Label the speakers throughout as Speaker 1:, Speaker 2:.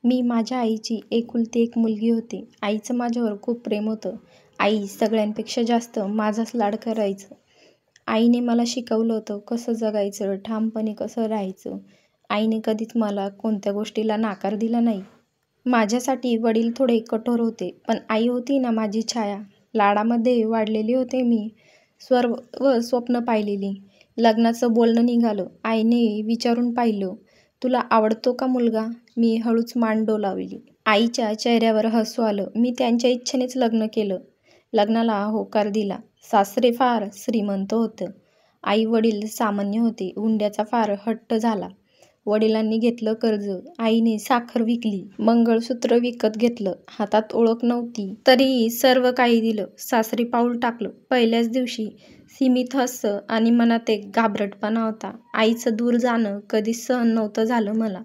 Speaker 1: मी माझ्या आईची एकुलती एक मुलगी होते. आईचं माझ्यावर खूप प्रेम होतं. आई सगळ्यांपेक्षा जास्त माझाच लाड करायचं. आईने मला शिकवलं होतं कसं जगायचं, ठामपणे कसं राहायचं. आईने कधीच मला कोणत्या गोष्टीला नकार दिला नाही. माझ्यासाठी वडील थोडे कठोर होते, पण आई होती ना माझी छाया. लाडामध्ये वाढलेली होते मी, सर्व स्वप्न पाहिलेली. लग्नाचं बोलणं निघालं. आईने विचारून पाहिलं, तुला आवडतो का मुलगा? मी हळूच मान डोलावली. आईच्या चेहऱ्यावर हसू आलं. मी त्यांच्या इच्छेनेच लग्न केलं. लग्नाला होकार दिला. सासरे फार श्रीमंत होतं. आई वडील सामान्य होते. हुंड्याचा फार हट्ट झाला. वडिलांनी घेतलं कर्ज. आईने साखर विकली. मंगळसूत्र विकत घेतलं. हातात ओळख नव्हती तरी सर्व काही दिलं. सासरी पाऊल टाकलं. पहिल्याच दिवशी सीमित हास्य आणि मनात एक घाबरटपणा होता. आईचं दूर जाणं कधीच सहन नव्हतं झालं मला.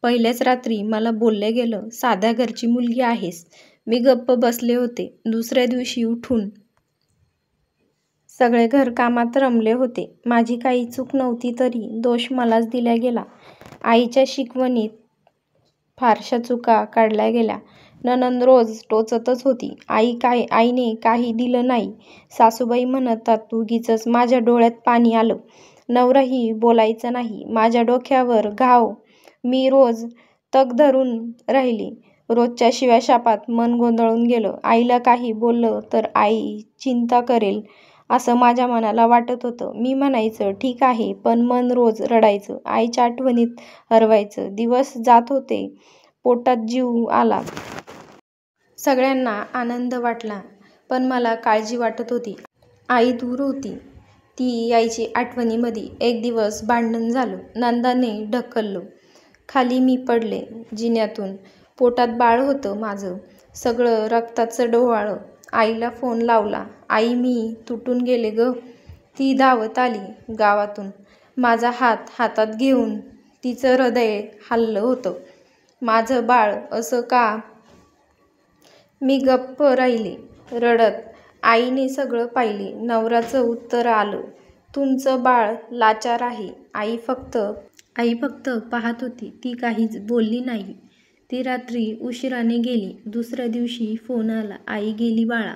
Speaker 1: पहिल्याच रात्री मला बोललं गेलं, साध्या घरची मुलगी आहेस. मी गप्प बसले होते. दुसऱ्या दिवशी उठून सगळे घरकामात रमले होते. माझी काही चूक नव्हती तरी दोष मलाच दिला गेला. आईच्या शिकवणीत फारशा चुका काढल्या गेल्या. नणंद रोज टोचतच होती. आईने काही दिलं नाही. सासूबाई म्हणतात उगीचच. माझ्या डोळ्यात पाणी आलं. नवराही बोलायचा नाही. माझ्या डोक्यावर घाव. मी रोज तग धरून राहिली. रोजच्या शिव्या शापात मन गोंधळून गेलं. आईला काही बोललं तर आई चिंता करेल असं माझ्या मनाला वाटत होतं. मी म्हणायचं ठीक आहे, पण मन रोज रडायचं. आईच्या आठवणीत हरवायचं. दिवस जात होते. पोटात जीव आला. सगळ्यांना आनंद वाटला, पण मला काळजी वाटत होती. आई दूर होती. ती यायची आठवणीमध्ये. एक दिवस भांडण झालं. नंदाने ढकललं. खाली मी पडले जिन्यातून. पोटात बाळ होतं माझं. सगळं रक्ताचं डोहाळं. आईला फोन लावला. आई मी तुटून गेले ग. ती धावत आली गावातून. माझा हात हातात घेऊन तिचं हृदय हललं होतं. माझं बाळ असं का? मी गप्प राहिले रडत. आईने सगळं पाहिले. नवऱ्याचं उत्तर आलं, तुमचं बाळ लाचार आहे. आई फक्त पाहत होती. ती काहीच बोलली नाही. ती रात्री उशिराने गेली. दुसऱ्या दिवशी फोन आला, आई गेली बाळा.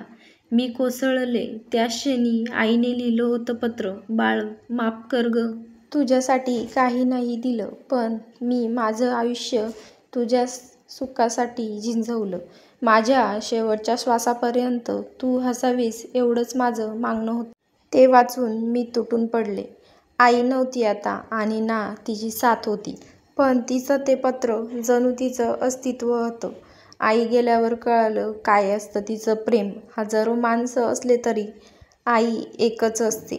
Speaker 1: मी कोसळले. त्याच क्षणी आईने लिहिलं होतं पत्र, बाळ माफ कर ग. तुझ्यासाठी काही नाही दिलं, पण मी माझं आयुष्य तुझ्या सुखासाठी झिंजवलं. माझ्या शेवटच्या श्वासापर्यंत तू हसावीस एवढंच माझं मागणं होतं. ते वाचून मी तुटून पडले. आई नव्हती आता आणि ना तिची साथ होती. पण तिचं ते पत्र जणू तिचं अस्तित्व होतं. आई गेल्यावर कळालं काय असतं तिचं प्रेम. हजारो माणसं असले तरी आई एकच असते.